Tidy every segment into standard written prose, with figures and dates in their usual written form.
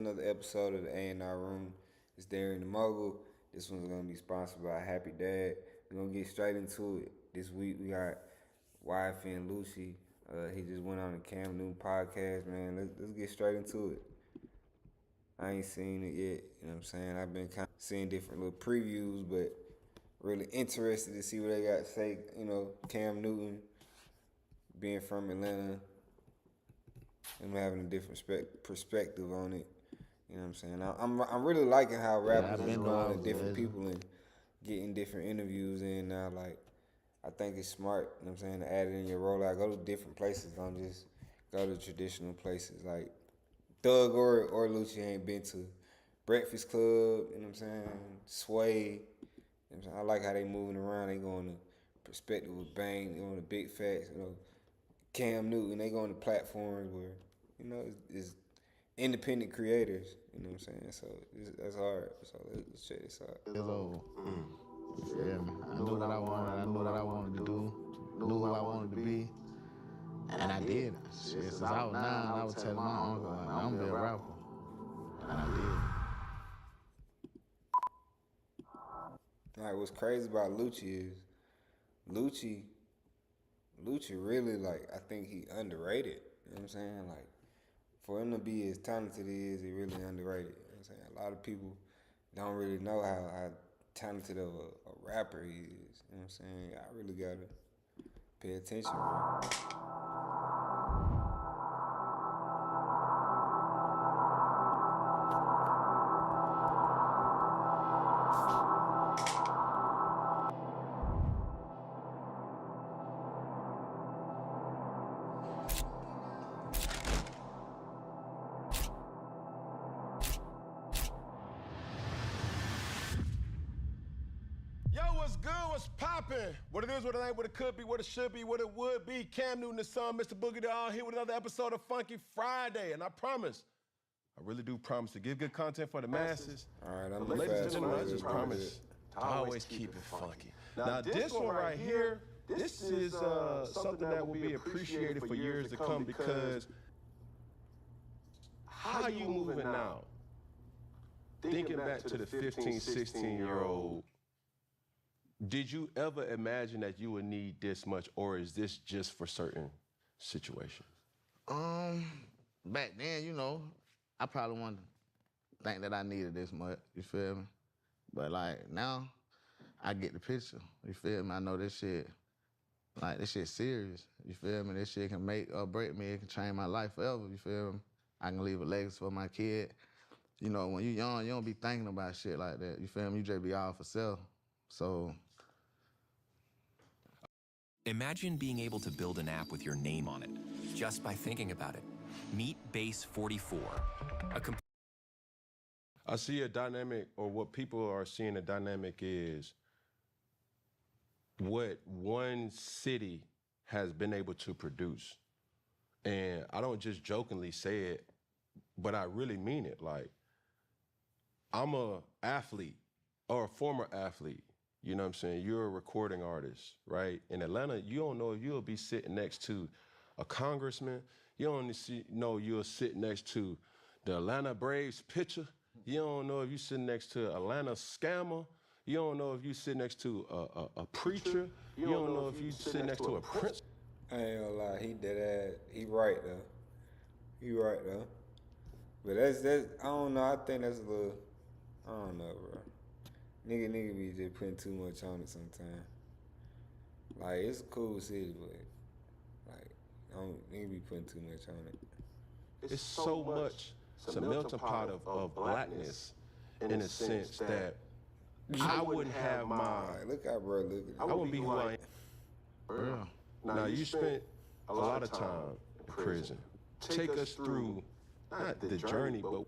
Another episode of the A&R Room. It's Darren the Mogul. This one's gonna be sponsored by Happy Dad. We're gonna get straight into it. This week we got YFN LUCCI. He just went on the Cam Newton podcast, man. Let's get straight into it. I ain't seen it yet, you know what I'm saying? I've been kind of seeing different little previews, but really interested to see what they got to say. You know, Cam Newton being from Atlanta and having a different perspective on it. You know what I'm saying? I'm really liking how rappers are going to different people and getting different interviews in now. Like, I think it's smart, you know what I'm saying, to add it in your rollout. Go to different places. Don't just go to traditional places. Like, Thug or Lucci ain't been to Breakfast Club, you know what I'm saying, Sway. You know what I'm saying? I like how they moving around. They going to perspective with Bang, they going to Big Facts, you know, Cam Newton. They going to platforms where, you know, it's independent creators, you know what I'm saying? So that's hard. So let's check this out. Years yeah, I knew what I wanted. I knew what I wanted to do. Knew who I wanted to be, and I did. Shit, since I was 9, I was telling my uncle, like, I'm gonna be a rapper, and I did. Like, what's crazy about Lucci is Lucci, Lucci really, like, I think he underrated. You know what I'm saying? Like, for him to be as talented he is, he really underrated. You know what I'm saying? A lot of people don't really know how talented of a rapper he is. You know what I'm saying? I really gotta pay attention, bro. What's good? What's poppin'? What it is, what it ain't, what it could be, what it should be, what it would be. Cam Newton, the son, Mr. Boogie Doll, here with another episode of Funky Friday. And I promise, I really do promise to give good content for the masses. All right, I'm Ladies and fast gentlemen, I forward just it. promise to always keep it funky. Now, this one right here, this is something that will be appreciated for years to come because how you moving now? Thinking back to the 15, 16-year-old, did you ever imagine that you would need this much, or is this just for certain situations? Back then, you know, I probably wouldn't think that I needed this much, you feel me? But like now, I get the picture, you feel me? I know this shit, like this shit serious, you feel me? This shit can make or break me, it can change my life forever, you feel me? I can leave a legacy for my kid. You know, when you young, you don't be thinking about shit like that, you feel me? You just be all for self, so. Imagine being able to build an app with your name on it, just by thinking about it. Meet Base 44, a I see a dynamic, or what people are seeing a dynamic is what one city has been able to produce. And I don't just jokingly say it, but I really mean it. Like, I'm a athlete, or a former athlete. You know what I'm saying? You're a recording artist, right? In Atlanta, you don't know if you'll be sitting next to a congressman. You don't know you'll sit next to the Atlanta Braves pitcher. You don't know if you're sitting next to Atlanta scammer. You don't know if you sit next to a preacher. You don't know if you sit next to a prince. I ain't gonna lie, he dead ass. He right though. He right though. But that's I don't know. I think that's a little. I don't know, bro. Nigga be just putting too much on it sometimes. Like, it's a cool city, but like, I don't nigga be putting too much on it. It's so much. It's a melting pot of blackness in a sense that I wouldn't have my. Like, look how bro looking. I wouldn't be who I am. Now, you spent a lot of time in prison. Take us through, not the journey, but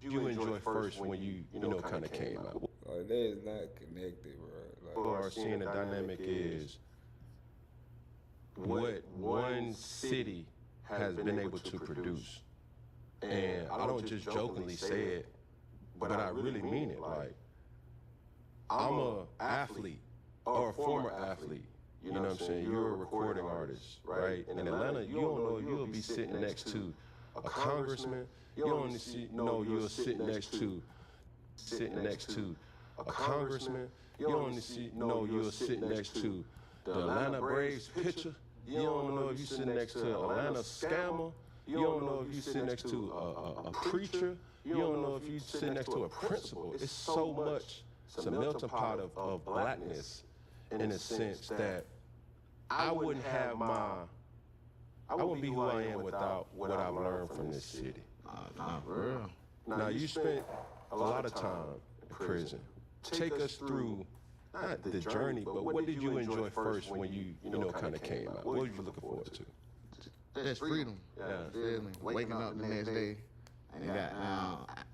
you enjoy first when you know, kind of came out. Like, that is not connected, bro. Like, People are seeing the dynamic is what one city has been able to produce. And I don't just jokingly say it, but I really mean it. Like, I'm a athlete, or a former athlete. You know what I'm saying? You're a recording artist, right? In Atlanta, you don't know if you'll be sitting next to a congressman, you only know you'll sit next to a congressman, you only know you'll sit next to the Atlanta Braves pitcher. You don't know if you sit next to Atlanta scammer. You don't know if you sit next to a preacher. You don't know if you sit next to a principal. It's so much. It's a melting pot of blackness in a sense that I wouldn't be who I am without what I've learned from this city. Nah, for real. Now, you spent a lot of time in prison. Take us through, not the journey, but what did you enjoy first when you kind of came out? What were you looking forward to? That's freedom. Yeah. You feel me? Waking up the next day, and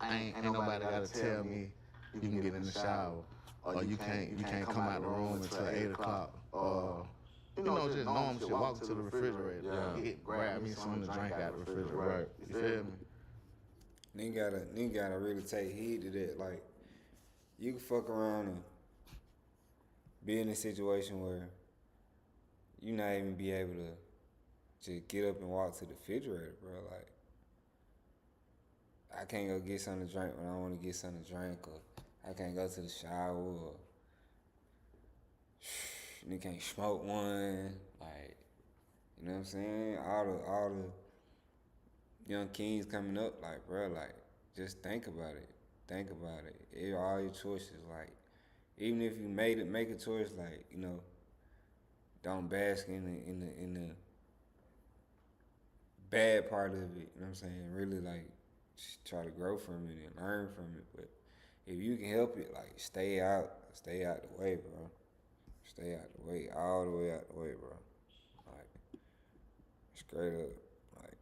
ain't nobody gotta tell me you can get in the shower, or you can't come out the room until 8 o'clock, or just normal shit. Walk to the refrigerator, grab me something to drink out the refrigerator. Right. You feel me? Nigga gotta really take heed to that. Like, you can fuck around and be in a situation where you not even be able to just get up and walk to the refrigerator, bro. Like, I can't go get something to drink when I want to get something to drink, or I can't go to the shower, or nigga can't smoke one. Like, you know what I'm saying? All the young kings coming up, like, bro, like, just think about it. Think about it. All your choices, like, even if you make a choice, like, don't bask in the bad part of it. You know what I'm saying? Really, like, just try to grow from it and learn from it. But if you can help it, like, stay out the way, bro. Stay out the way, all the way out the way, bro. Like, straight up, like.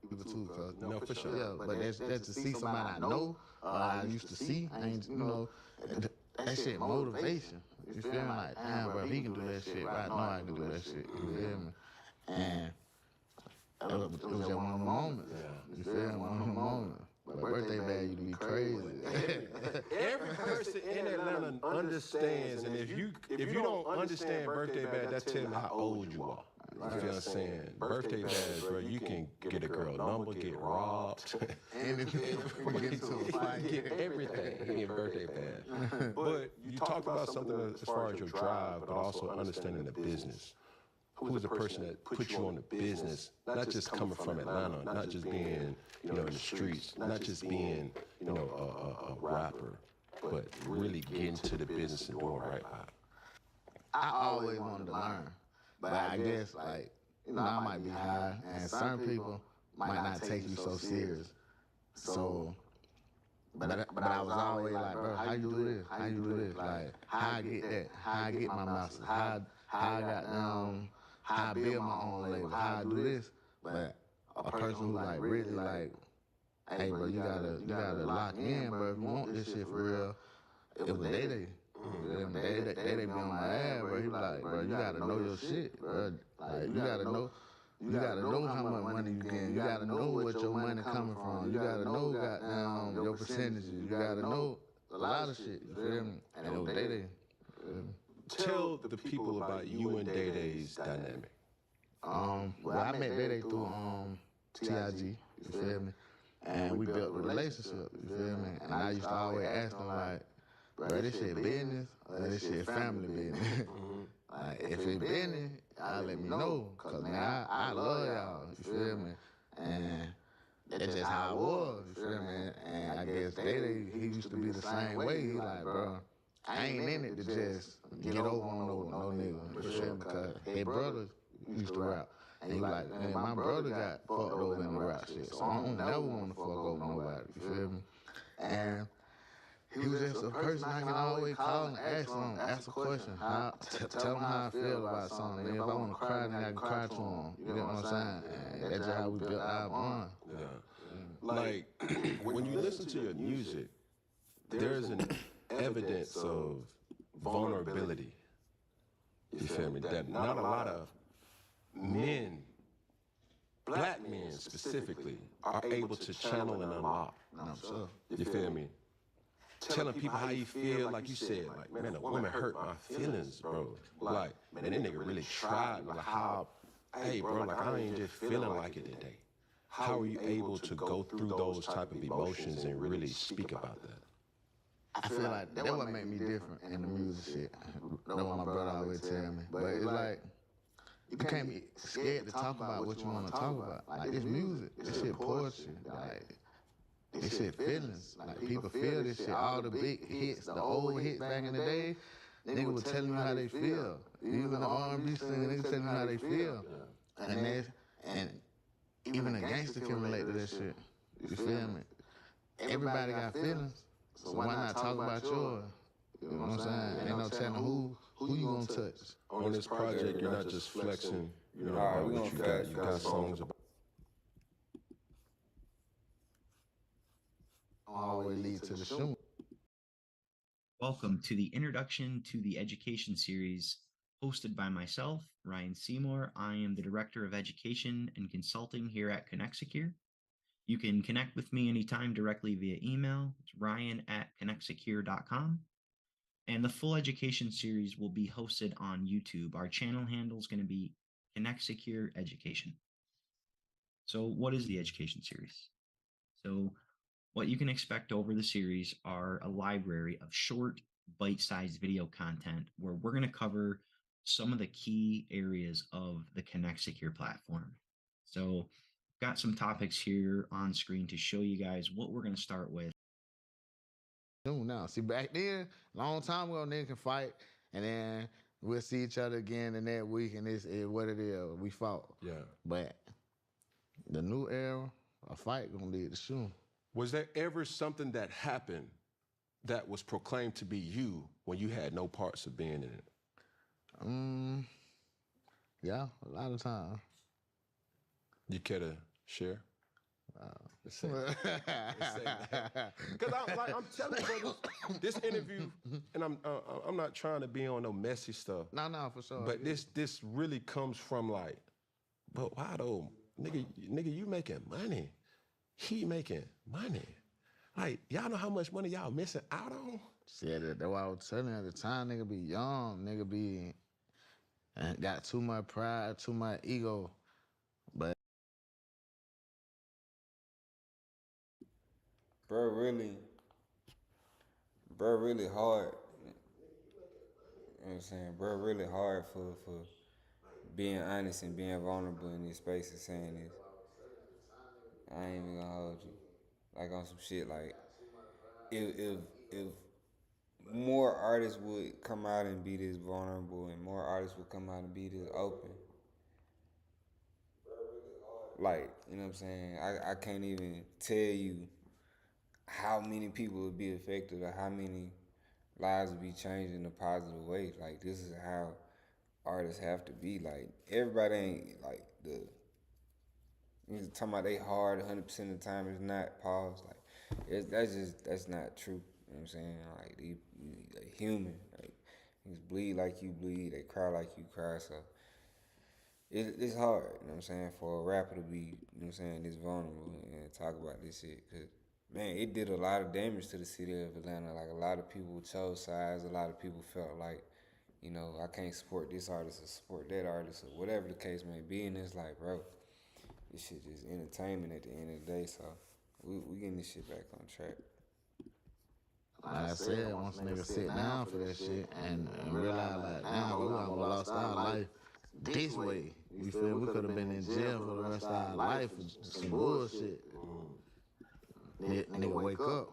People too, cause No, for sure. yeah, but that's to see somebody I know, I used to see, that shit motivation. You feel me? Like, damn, bro, if he can do that shit, right? I know I can do that shit. You feel me? And it was just one of the moments. You feel me? One of the moments. But birthday bag, you be crazy. Every person in Atlanta understands, and if you don't understand birthday bag, that tells me how old you are. You feel what I'm saying? Birthday bags, bro, you can get a girl number, get robbed. Anything, get into a fight. Get everything in birthday bag. But you talked about something as far as your drive, but also understanding the business. Who's the person that put you on the business, not just coming from Atlanta, not just being, in the streets, not just being, a rapper, but really getting to the business and doing right by it. I always wanted to learn, but I guess, like, I might be high, and certain people might not take you so serious. So, but I was always like, bro, how you do this? How you do this? Like, how I get that? How I get my masters? How I got how I build my own label? How I do this? But a person who like really like, hey, bro, you gotta lock in, bro. If you want this shit for real, it was they be on my ass, bro. He like, bro, you gotta know your shit, bro. Like, you gotta know how much money you getting. You gotta know what your money coming from. You gotta know goddamn your percentages. You gotta know a lot of shit. You feel me? And it was they. Tell the people about you and Day Day's dynamic. Well, I met Day Day through TIG. You feel me? And we built a relationship. You feel me? And I used to always ask him like, bro, this shit business or this shit family business? Like, if it business, y'all let me know. Cause man, I love y'all. You feel me? And that's just how it was. You feel me? And I guess Day Day, he used to be the same way. He like, bro, I ain't in it to just get over on no nigga. You feel me? Cause his brothers used to rap. And he like, man, my brother got fucked over in the rap shit. So I don't never want to fuck over nobody. You feel me? And he was just a person I can always call and ask a question. Tell him how I feel about something. And if I want to cry, then I can cry to him. You get what I'm saying? And that's just how we built our bond. Yeah. Like, when you listen to your music, there's an evidence of vulnerability. You feel me? That not a lot of men, black men specifically, are able to channel and unlock. I'm sure. You feel me? Telling people how you feel, like you said, like, man, a woman hurt my feelings, bro. Like, man, that nigga really tried. Like, how, hey, bro, like, I ain't just feeling like it today. How are you able to go through those type of emotions and really speak about that? I feel like that what make me different in the music shit. That's what my brother always tell me. But it's like, you can't be scared to talk about what you want to talk about. Like, it's music. This shit poetry. Like, this shit feelings. Like, people feel this shit. All the big hits, the old hits back in the day, niggas was telling you how they feel. Even the R&B singer, niggas telling you how they feel. And even a gangster can relate to that shit. You feel me? Everybody got feelings, so why not talk about yours? You know what I'm saying? Ain't no telling who you gonna touch. On this project, you're not just flexing, you know, Nah, about we what you gonna got. You got songs about. Always lead to the shooting. Welcome to the Introduction to the Education series, hosted by myself, Ryan Seymour. I am the Director of Education and Consulting here at ConnectSecure. You can connect with me anytime directly via email. It's ryan@connectsecure.com. And the full education series will be hosted on YouTube. Our channel handle is going to be ConnectSecure Education. So what is the education series? So what you can expect over the series are a library of short, bite-sized video content where we're going to cover some of the key areas of the ConnectSecure platform. So got some topics here on screen to show you guys what we're going to start with. Now, see, back then, long time ago, niggas can fight, and then we'll see each other again the next week, and it's what it is. We fought. Yeah. But the new era, a fight gonna lead to shooting. Was there ever something that happened that was proclaimed to be you when you had no parts of being in it? Yeah, a lot of times. You care to share? Let's say that. Because I'm telling you, bro, this interview, and I'm not trying to be on no messy stuff. No, for sure. But this really comes from like, but why though, nigga, you making money. He making money. Like, y'all know how much money y'all missing out on? See, that's why I was telling you at the time, nigga be young, nigga be, and got too much pride, too much ego. But Bro, really hard. You know what I'm saying? Bro, really hard for being honest and being vulnerable in this space and saying this. I ain't even gonna hold you. Like on some shit like if more artists would come out and be this vulnerable and more artists would come out and be this open. Like, you know what I'm saying? I can't even tell you how many people would be affected or how many lives would be changed in a positive way. Like, this is how artists have to be. Like, everybody ain't like the niggas talking about they hard 100% of the time. It's not. Pause. Like, that's not true. You know what I'm saying? Like, they human. Like, niggas bleed like you bleed. They cry like you cry. So it's hard. You know what I'm saying? For a rapper to be, you know what I'm saying, this vulnerable and talk about this shit. Cause man, it did a lot of damage to the city of Atlanta. Like, a lot of people chose sides. A lot of people felt like, you know, I can't support this artist or support that artist or whatever the case may be. And it's like, bro, this shit is entertainment at the end of the day. So we getting this shit back on track. like I said, once niggas sit down for that shit and realize, like, damn, we would lost our life this way. You feel? We could have been in jail for the rest of our life for some bullshit. Nigga wake up.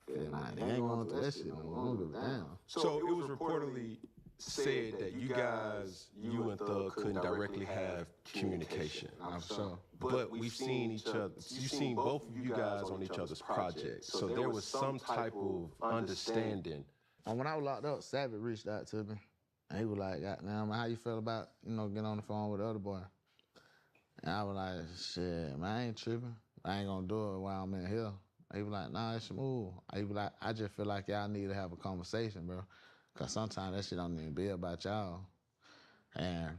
Feel like, they ain't going through that shit no more. I don't give a damn. So it was reportedly said that you guys, you and Thug, couldn't directly have communication. I'm sure. But we've seen each other, you've seen both of you guys on each other's projects. So there was some type of understanding. And when I was locked up, Savage reached out to me. And he was like, "Goddamn, how you feel about, you know, getting on the phone with the other boy?" And I was like, "Shit, man, I ain't tripping. I ain't gonna do it while I'm in here." He was like, "Nah, it's smooth." He was like, "I just feel like y'all need to have a conversation, bro. Cause sometimes that shit don't even be about y'all." And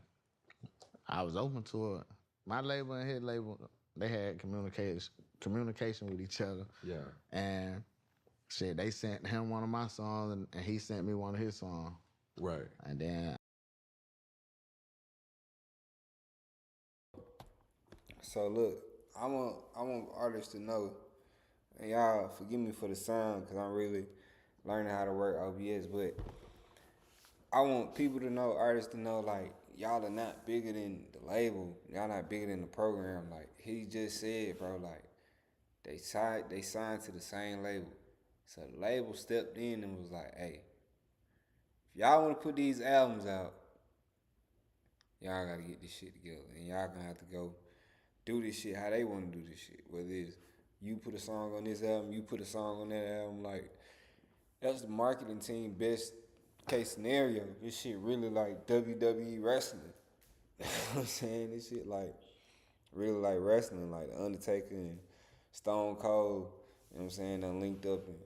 I was open to it. My label and his label, they had communication with each other. Yeah. And shit, they sent him one of my songs and he sent me one of his songs. Right. And then So look, I want artists to know, and y'all forgive me for the sound because I'm really learning how to work OBS, but I want people to know, artists to know, like, y'all are not bigger than the label. Y'all not bigger than the program. Like he just said, bro, like they signed to the same label. So the label stepped in and was like, hey, if y'all wanna put these albums out, y'all gotta get this shit together. And y'all gonna have to go do this shit how they wanna do this shit. Whether it's you put a song on this album, you put a song on that album, like that's the marketing team best case scenario. This shit really like WWE wrestling. You know what I'm saying? This shit like really like wrestling, like The Undertaker and Stone Cold, you know what I'm saying, done linked up and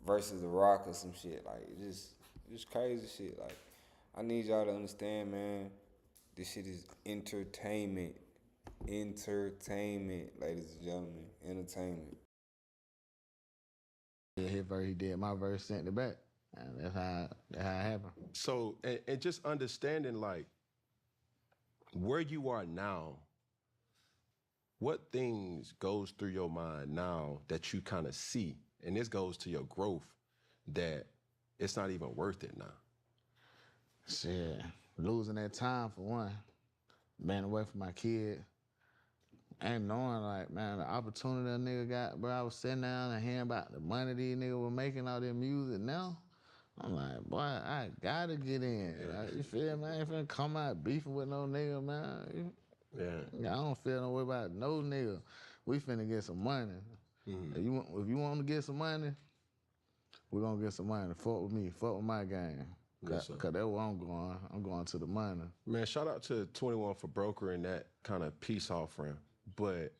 versus The Rock or some shit. Like just crazy shit. Like I need y'all to understand, man, this shit is entertainment. Entertainment, ladies and gentlemen. Entertainment. his verse, he did my verse, sent it back. And that's how it happened. So, and just understanding like where you are now, what things goes through your mind now that you kind of see, and this goes to your growth, that it's not even worth it now. Shit, losing that time for one, being away from my kid, and knowing like, man, the opportunity that nigga got, bro, I was sitting down and hearing about the money these niggas were making out their music now. I'm like, boy, I gotta get in. Like, you feel me? I ain't finna come out beefing with no nigga, man. Yeah. I don't feel no way about no nigga. We finna get some money. Mm-hmm. If you want to get some money, we gonna get some money. Fuck with me. Fuck with my game. Yes, sir. Cause that's where I'm going. I'm going to the money. Man, shout out to 21 for brokering that kind of peace offering. But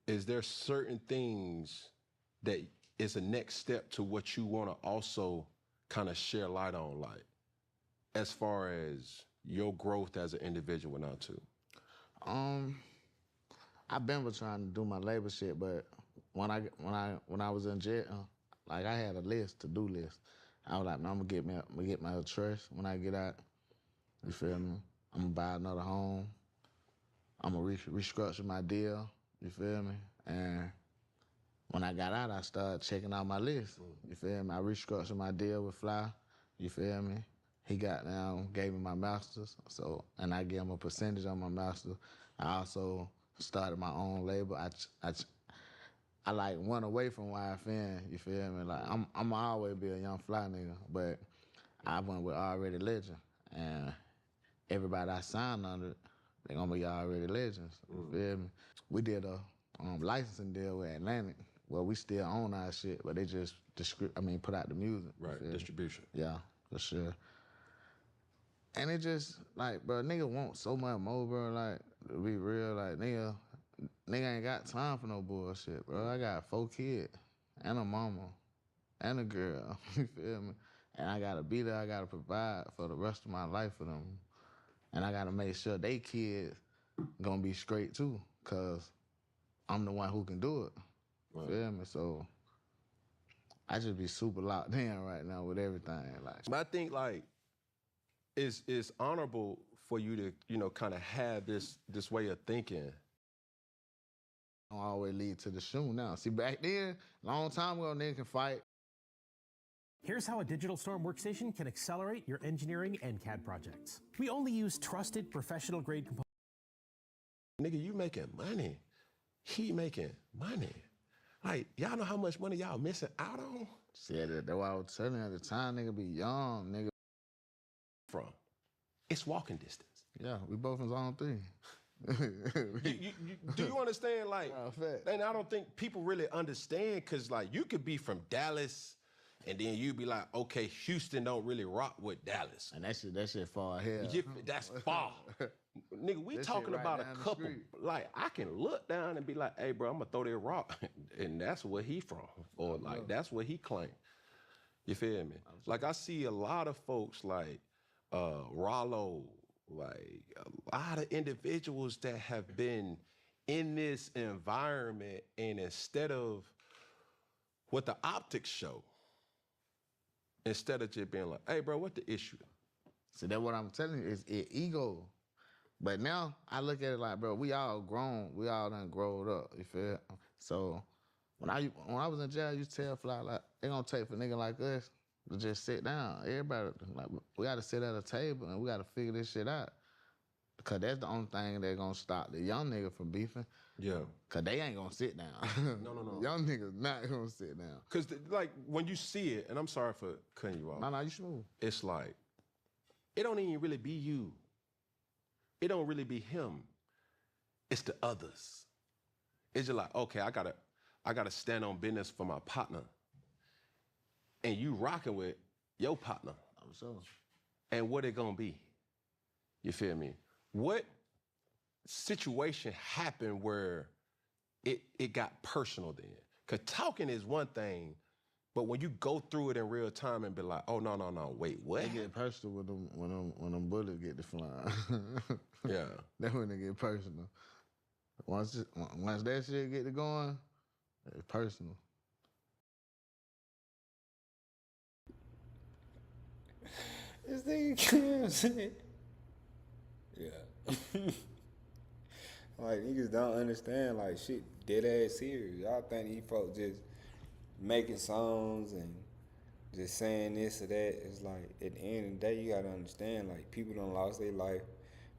is there certain things that is a next step to what you want to also kind of share light on, like as far as your growth as an individual now too? I've been trying to do my labor shit, but when I was in jail, like I had a to-do list. I was like, man, I'm gonna get my trust when I get out. You feel me? I'm gonna buy another home. I'm gonna restructure my deal. You feel me? And when I got out, I started checking out my list. You feel me? I restructured my deal with Fly. You feel me? He got down, gave me my masters. So, and I gave him a percentage on my master. I also started my own label. I like went away from YFN. You feel me? Like I'm always be a young Fly nigga, but I went with Already Legend, and everybody I signed under, they gonna be Already Legends. You feel me? We did a licensing deal with Atlantic. Well, we still own our shit, but they just put out the music. Right, distribution. Yeah, for sure. And it just like, bro, nigga want so much more, bro. Like, to be real, like nigga ain't got time for no bullshit, bro. I got 4 kids and a mama and a girl. You feel me? And I gotta be there. I gotta provide for the rest of my life for them, and I gotta make sure they kids gonna be straight too, cause I'm the one who can do it. Right. Feel me? So I just be super locked in right now with everything. Like, But I think like it's honorable for you to, you know, kind of have this way of thinking. I don't always lead to the shoe now. See, back then, long time ago, nigga can fight. Here's how a Digital Storm workstation can accelerate your engineering and CAD projects. We only use trusted professional-grade components. Nigga, you making money. He making money. Like, y'all know how much money y'all missing out on? See, that's why I was telling you at the time, nigga be young, nigga. From. It's walking distance. Yeah, we both in zone 3. Do you understand? Like, and I don't think people really understand, because like you could be from Dallas, and then you be like, okay, Houston don't really rock with Dallas. And that shit far ahead. That's far. Nigga, we talking about a couple. Like, I can look down and be like, hey, bro, I'm gonna throw that rock. And that's where he from. Or like, that's where he claim. You feel me? Like, I see a lot of folks like Rollo, like a lot of individuals that have been in this environment, and instead of what the optics show, instead of just being like, hey, bro, what the issue? See, that's what I'm telling you. It's ego. But now I look at it like, bro, we all grown. We all done growed up. You feel? So when I was in jail, I used to tell Fly, like, they gonna take for a nigga like us to just sit down. Everybody, like, we gotta sit at a table and we gotta figure this shit out. Cause that's the only thing that gonna stop the young nigga from beefing. Yeah. Cause they ain't gonna sit down. No. Young niggas not gonna sit down. Cause like when you see it, and I'm sorry for cutting you off. No, you smooth. It's like, it don't even really be you. It don't really be him. It's the others. It's just like, okay, I gotta stand on business for my partner. And you rocking with your partner. I'm sure. And what it gonna be? You feel me? What situation happened where it got personal then? Cause talking is one thing, but when you go through it in real time and be like, oh no, wait, what? They get personal with them when them bullets get to flying. Yeah. That's when they get personal. Once that shit get to going, it's personal. This nigga, you know what I'm saying? Yeah. Like, niggas don't understand, like, shit dead ass serious. Y'all think these folks just making songs and just saying this or that. It's like, at the end of the day, you gotta understand, like, people done lost their life.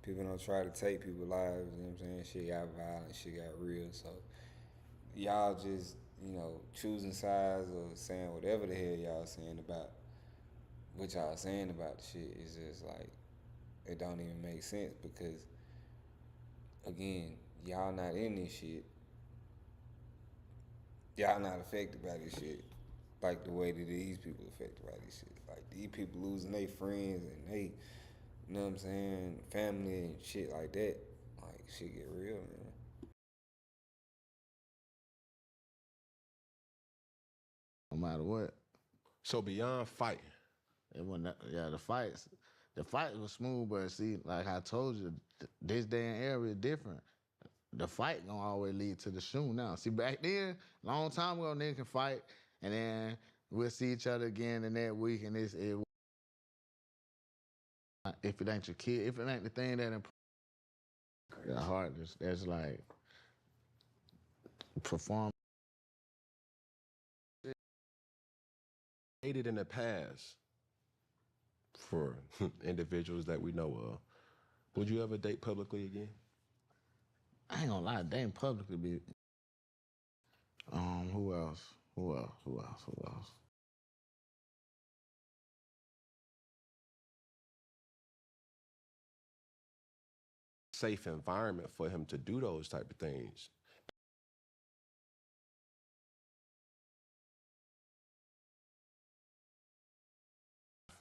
People don't try to take people's lives, you know what I'm saying? Shit got violent, shit got real. So, y'all just, choosing sides or saying whatever the hell y'all saying about what y'all saying about the shit is just like, it don't even make sense because, again, y'all not in this shit. Y'all not affected by this shit like the way that these people affected by this shit. Like, these people losing their friends and they, you know what I'm saying, family and shit like that. Like, shit get real, man. No matter what. So beyond fighting, The fight was smooth, but see, like I told you, this day and era is different. The fight gonna always lead to the shoe now. See, back then, long time ago, niggas can fight, and then we'll see each other again in that week, and if it ain't your kid, if it ain't the thing that the hardest, that's like perform. dated in the past for individuals that we know of. Would you ever date publicly again? I ain't gonna lie, they ain't publicly be. Who else? Safe environment for him to do those type of things.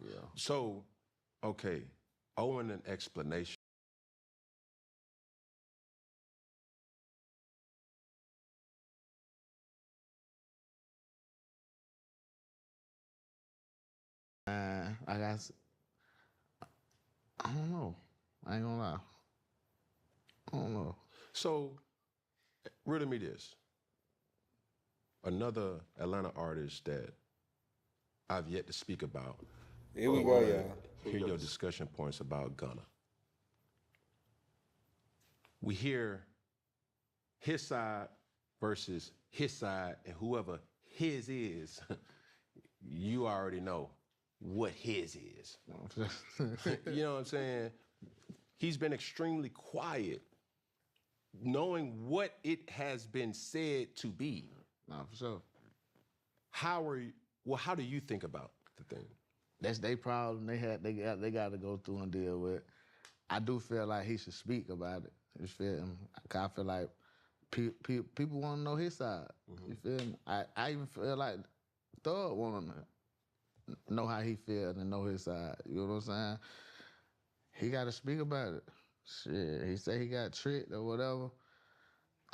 Yeah. So, okay, owing an explanation. I don't know. I ain't gonna lie. I don't know. So, riddle me this. Another Atlanta artist that I've yet to speak about. Here we go, y'all. Hear your discussion points about Gunna. We hear his side versus his side, and whoever his is, you already know what his is. You know what I'm saying? He's been extremely quiet, knowing what it has been said to be. Nah, for sure. How do you think about the thing? That's their problem. They got to go through and deal with. I do feel like he should speak about it. You feel me? I feel like people want to know his side. Mm-hmm. You feel me? I even feel like Thug want to know how he feels and know his side. You know what I'm saying? He got to speak about it. Shit, he say he got tricked or whatever.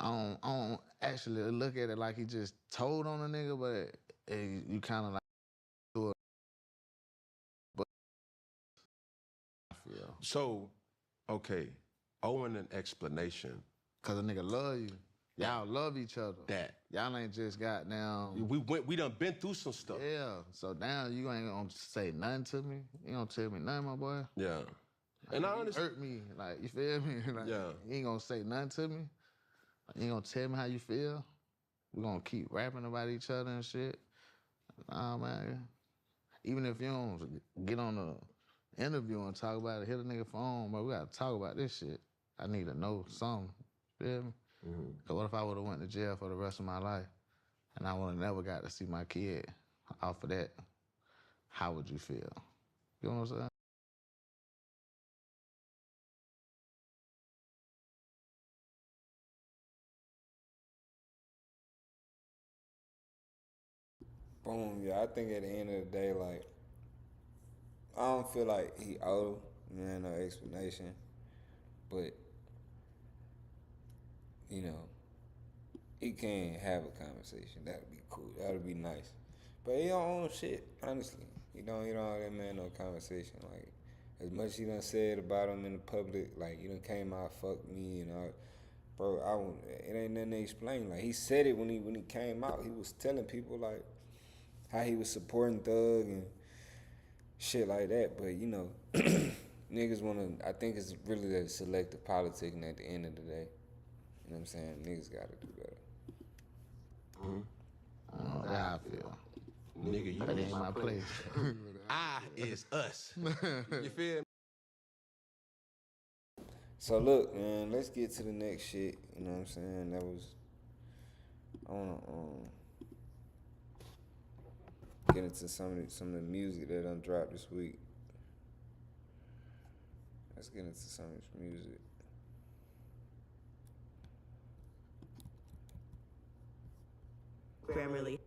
I don't actually look at it like he just told on a nigga, but you kind of like do it. But So, okay, owing an explanation. Cause a nigga love you. Y'all love each other. That. Y'all ain't just got down. We done been through some stuff. Yeah. So now you ain't gonna say nothing to me. You gonna tell me nothing, my boy. Yeah. And I understand. Hurt me, like, you feel me? Like, Yeah. You ain't gonna say nothing to me. You ain't gonna tell me how you feel. We gonna keep rapping about each other and shit. Nah, man. Even if you don't get on the interview and talk about it, hit a nigga phone, but we gotta talk about this shit. I need to know something. Feel me? Cause what if I would've went to jail for the rest of my life and I would've never got to see my kid off of that? How would you feel? You know what I'm saying? Boom, yeah. I think at the end of the day, like, I don't feel like he owed man no explanation, but you know, he can have a conversation. That'd be cool. That'd be nice. But he don't own shit, honestly. He don't owe that man no conversation. Like, as much he done said about him in the public, like, you done came out, fuck me, and all. Bro, it ain't nothing to explain. Like, he said it when he came out. He was telling people, like, how he was supporting Thug and shit like that. But, you know, niggas want to, I think it's really the selective politicking at the end of the day. You know what I'm saying? Niggas got to do better. How I feel. Nigga, you That ain't my place. I is us. You feel me? So look, man, let's get to the next shit. You know what I'm saying? That was, I wanna get into some of the music that done dropped this week. Let's get into some of this music. Grammarly.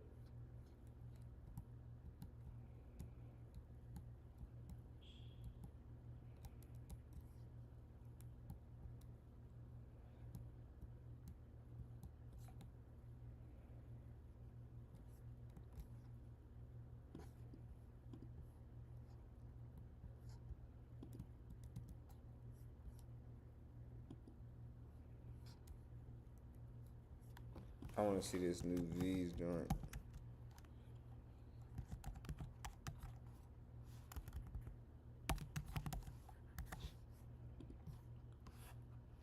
I wanna see this new V's joint.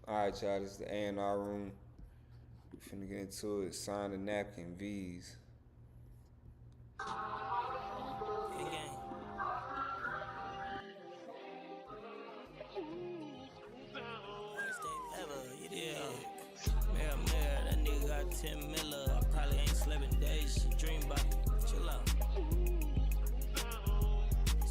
Alright, y'all, this is the A&R room. Finna get into it. Sign the napkin, V's. That nigga got 10 miller. I probably ain't slept in days. She dream about it. Chill out.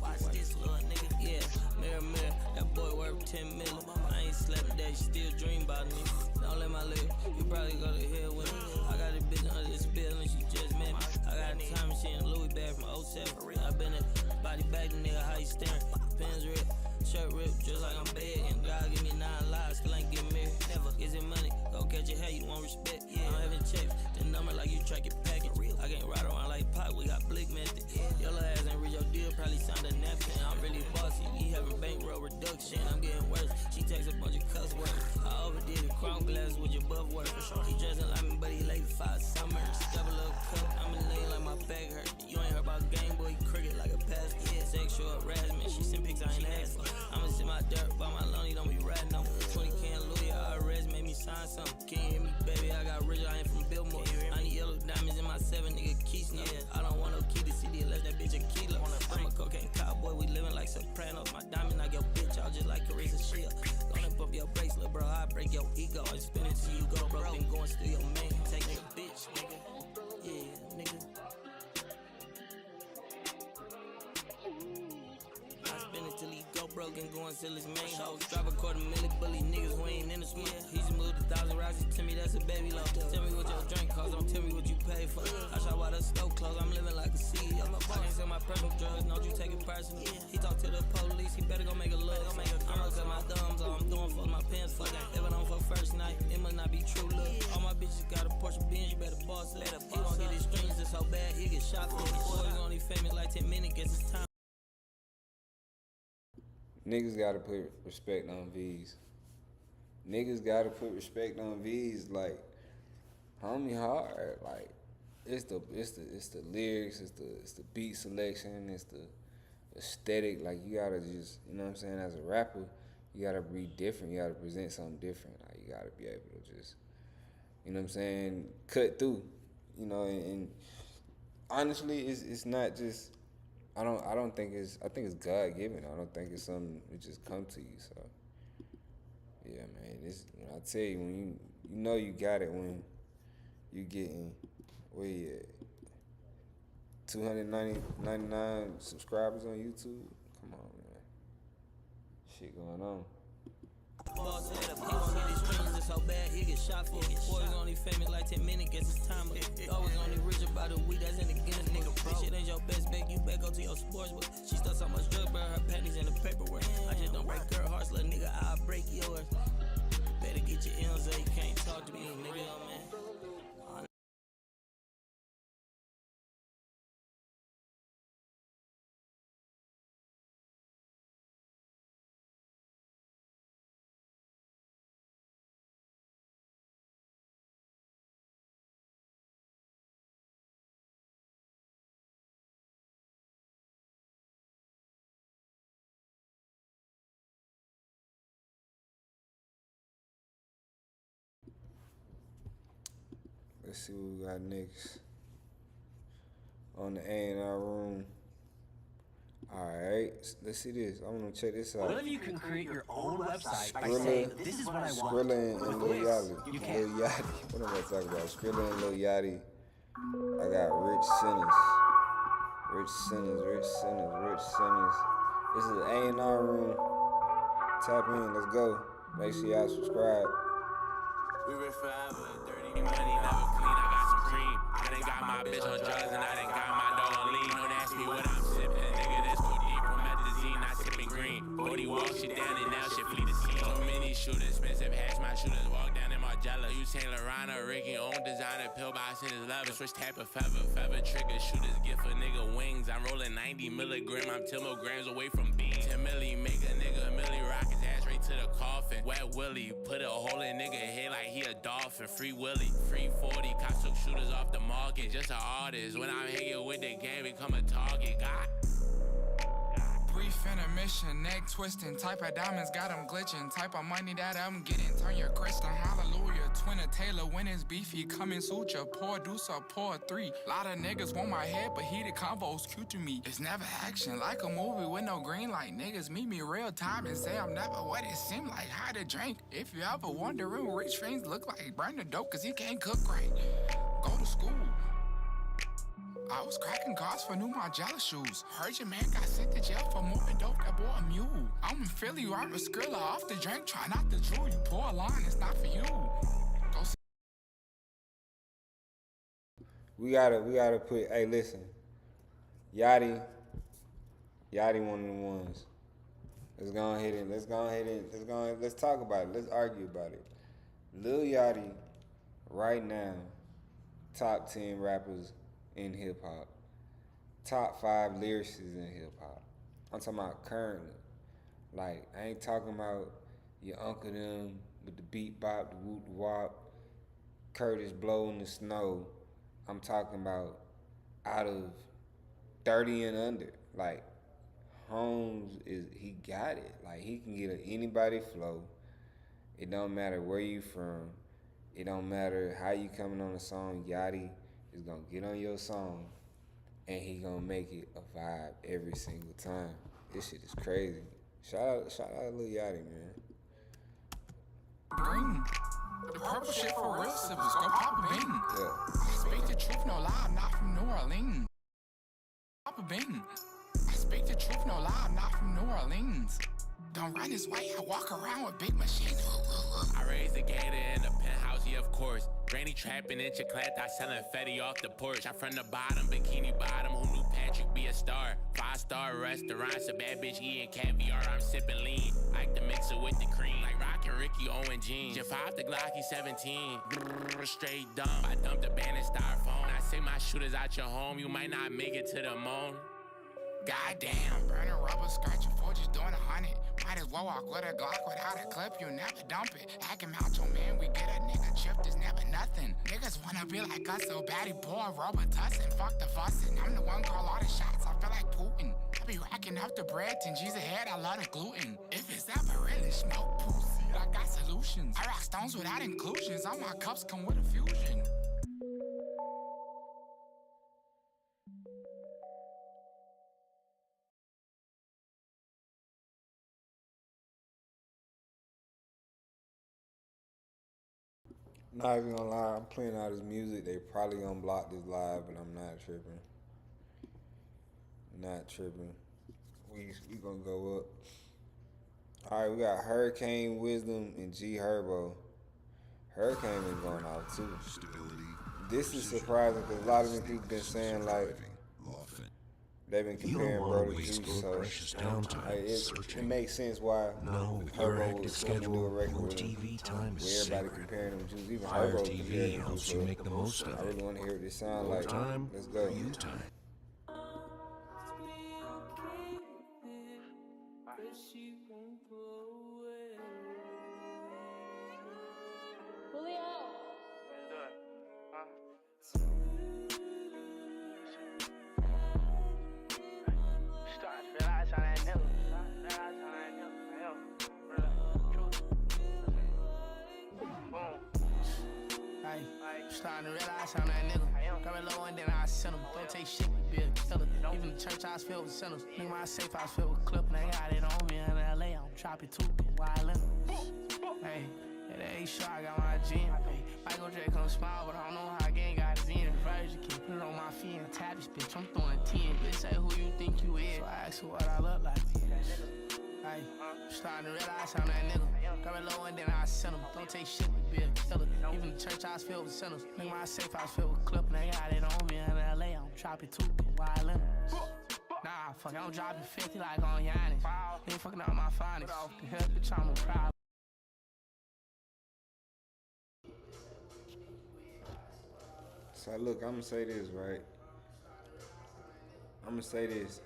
Watch this little nigga. Yeah, mirror, that boy worth 10 miller. I ain't slept in days. Still dream about me. Don't let my live. You probably go to hell with me. I got a bitch under this bill and she just met me. I got a time machine, Louis bag from 07. I been a body bag, nigga, how you staring? Pins ripped, shirt ripped, just like I'm begging. God give me 9 lives, still ain't getting married. Never is it money? Go catch your hair, you want respect. Yeah, I'm having checks. The number like you track your package. I can't ride around like Pop, we got blick method. Your little ass ain't read your deal, probably signed a napkin. I'm really bossy, we having bankroll reduction. I'm getting worse, she takes a bunch of cuss words. I overdid it, crown glass with your buff work. He dressing like me, but he late 5 summers. Double up cup, I'm in lane like my back hurt. You ain't heard about Game Boy, cricket like a pass. Yeah, sexual harassment, she sent pics I ain't asked for. I'ma sit my dirt by my lonely, don't be riding on 20 can Louis, IRS made me sign something. Can't hear me, baby, I got rich, I ain't from Billmore. I need yellow diamonds in my 7, nigga, keys no. I don't want no key to CD unless that bitch a kilo. I'm a cocaine cowboy, we living like Sopranos. My diamond knock your bitch out just like Carissa Shield. Gonna bump your bracelet, bro, I break your ego and spin it till you go broke. Been going steal your man, take your bitch, nigga. Yeah, nigga. Till he go broke and go and sell his main hoes. Drop a $250,000 bully niggas who ain't in the smoke. He just moved 1,000 rocks, tell me that's a baby low. Tell me what your drink costs, don't tell me what you pay for. I shot while the stove closed, I'm living like a CEO. I can't sell my personal drugs, don't you take it personal. He talk to the police, he better go make a look. I'ma cut my thumbs off, I'm doing for my pants fuck. If it on for first night, it must not be true look. All my bitches got a Porsche Benz, you better boss up. He gon' get his strings, it's so bad, he get shot for it. Boy, he gon' need famous like 10 minutes, guess it's time. Niggas gotta put respect on V's. Niggas gotta put respect on V's. Like, homie hard. Like, it's the lyrics, it's the beat selection, it's the aesthetic. Like, you gotta just, you know what I'm saying, as a rapper, you gotta be different. You gotta present something different. Like, you gotta be able to just, you know what I'm saying, cut through. You know, and honestly, it's not just. I don't think it's. I think it's God given. I don't think it's something that just come to you. So yeah, man. It's. I tell you, when you know you got it when you getting where you at 299 subscribers on YouTube. Come on, man. Shit going on. Boss head up, he gon' get his strings, it's so bad, he get shot for it. Boys only famous like 10 minutes, guess it's time. Always only rich about a week, that's in the Guinness, nigga. This shit ain't your best bet, you better go to your sports book. She stuck so much drugs, bro, her panties in the paperwork. I just don't break girl hearts, little nigga, I'll break yours. Better get your M's or you can't talk to me, nigga, man. Let's see what we got next on the A&R room. Alright, let's see this. I'm gonna check this out. What if you can create your own website by saying, this is what I want? Skrilla and Lil Yachty. You can. Lil Yachty. What am I talking about? Skrilla and Lil Yachty. I got Rich Sinners. This is the A&R room. Tap in, let's go. Make sure y'all subscribe. We rich forever, dirty money never clean. I got some cream. I done got my bitch on drugs and I done got my dog on lean. Don't ask me what I'm sipping, nigga. This codeine, promethazine, not sipping green. Bodie walk shit down and now shit flee the scene. So many shooters, expensive hats, my shooters walk down in Margiela. You Saint Laurent or Ricky, own designer, pill box in his leather. Switch type of feather trigger, shooters gift for nigga wings. I'm rolling 90 milligram, I'm 10 milligrams away from beans. 10 milli, make a nigga, milli rock his ass right to the coffin. Wet Willie, put a hole in nigga head like he a dolphin. Free Willie, free 40, cops took shooters off the market. Just an artist, when I'm hanging with the game, become a target. God. Brief intermission, neck twisting. Type of diamonds got them glitching. Type of money that I'm getting, turn your Christian. Hallelujah. Twin of Taylor, when it's beefy, coming suture. Poor deucer, poor three. Lot of niggas want my head, but heated convos cute to me. It's never action, like a movie with no green light. Niggas meet me real time and say I'm never what it seem like. How to drink. If you ever wondering what rich fiends look like, burn the dope cause he can't cook right. Go to school. I was cracking cars for new Margiela shoes. Heard your man got sent to jail for moving dope that bought a mule. I'm in Philly, right with Skrilla off the drink. Try not to drool, you pour a line, it's not for you. Go see. We gotta put, hey listen, Yachty one of the ones. Let's talk about it, let's argue about it. Lil Yachty, right now, top 10 rappers in hip hop, top 5 lyricists in hip hop. I'm talking about currently. Like, I ain't talking about your uncle them with the beat bop, the whoop the wop, Curtis Blow in the snow. I'm talking about out of 30 and under. Like, Holmes he got it. Like, he can get anybody flow. It don't matter where you from. It don't matter how you coming on a song. Yachty is gonna get on your song and he gonna make it a vibe every single time. This shit is crazy. Shout out Lil Yachty, man. Green. The purple shit for real sippers, go pop a bean. Yeah. I speak the truth, no lie, I'm not from New Orleans. Pop a bean. I speak the truth, no lie, I'm not from New Orleans. Don't run this way, I walk around with big machines. I raised the gator in the penthouse, yeah, of course. Granny trapping in Chicleta, selling Fetty off the porch. I'm from the bottom, bikini bottom. Who knew Patrick be a star? 5-star restaurants, a bad bitch eating caviar. I'm sipping lean, like to mix it with the cream. Like rockin' Ricky Owen jeans. Just 5 the Glocky 17. Straight dumb. I dumped the band in styrofoam. I say my shooters out your home, you might not make it to the moon. Goddamn, burning rubber, scratching for just doing 100. Might as well walk with a Glock without a clip, you never dump it. Hacking macho man, we get a nigga chip, there's never nothing. Niggas wanna be like us, so baddie boy, rubber tussin'. Fuck the fussin', I'm the one call all the shots, I feel like Putin. I be racking up the bread, 10 G's ahead, I love the gluten. If it's ever really smoke pussy, I got solutions. I rock stones without inclusions, all my cups come with a fusion. Not even gonna lie, I'm playing all this music. They probably gonna block this live, but I'm not tripping. Not tripping. We gonna go up. All right, we got Hurricane Wisdom and G Herbo. Hurricane been going out too. This is surprising because a lot of people been saying like they've been comparing bro to Juice, so it makes sense why Herbo was going to do a record with him. With everybody comparing him to Juice, even Herbo comparing him to Juice. So make the most of it. I really want to hear what this sound like. Let's go. Starting to realize I'm that nigga. Grab it low and then I send them. Don't take shit, be a killer. Even the church house filled with sinners. Nigga, my safe house filled with clip. And they got it on me in LA. I'm dropping two wild lemons. Hey, they ain't sure I got my gym. Hey, Michael J come smile, but I don't know how I gang got his in. Virgin can't put it on my feet and tap this bitch. I'm throwing 10. Bitch, say who you think you is. So I ask her what I look like. Hey, starting to realize I'm that nigga. Grab it low and then I send them. Don't take shit, be a killer. Even the church house filled with sinners. Nigga, my safe house filled with clip. And they got it on me in LA. I'm dropping two wild lemons. Nah, fuck, I'm dropping 50 like on Giannis. Ain't fucking up my finest. The hell, bitch, I'm a problem. So look, I'm gonna say this, right? I'm gonna say this.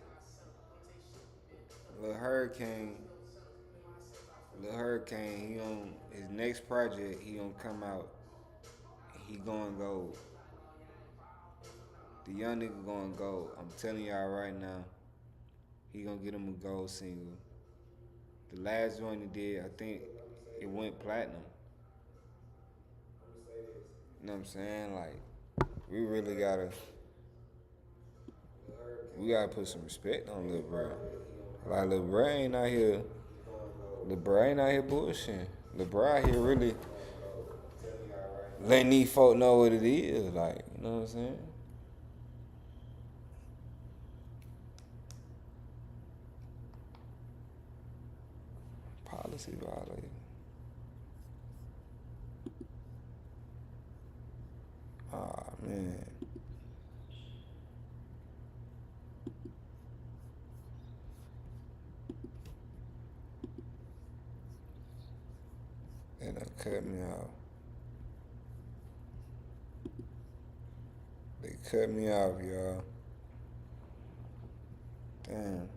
Lil Hurricane, he on his next project, he gonna come out, he going gold. The young nigga going gold. I'm telling y'all right now, he gonna get him a gold single. The last joint he did, I think it went platinum. You know what I'm saying? Like, we really gotta put some respect on Lil Bro. Like, Lil Bro ain't out here bullshitting. Lil Bro out here really letting these folk know what it is. Like, you know what I'm saying? Policy violating. Ah, man. They done cut me off. They cut me off, y'all. Damn.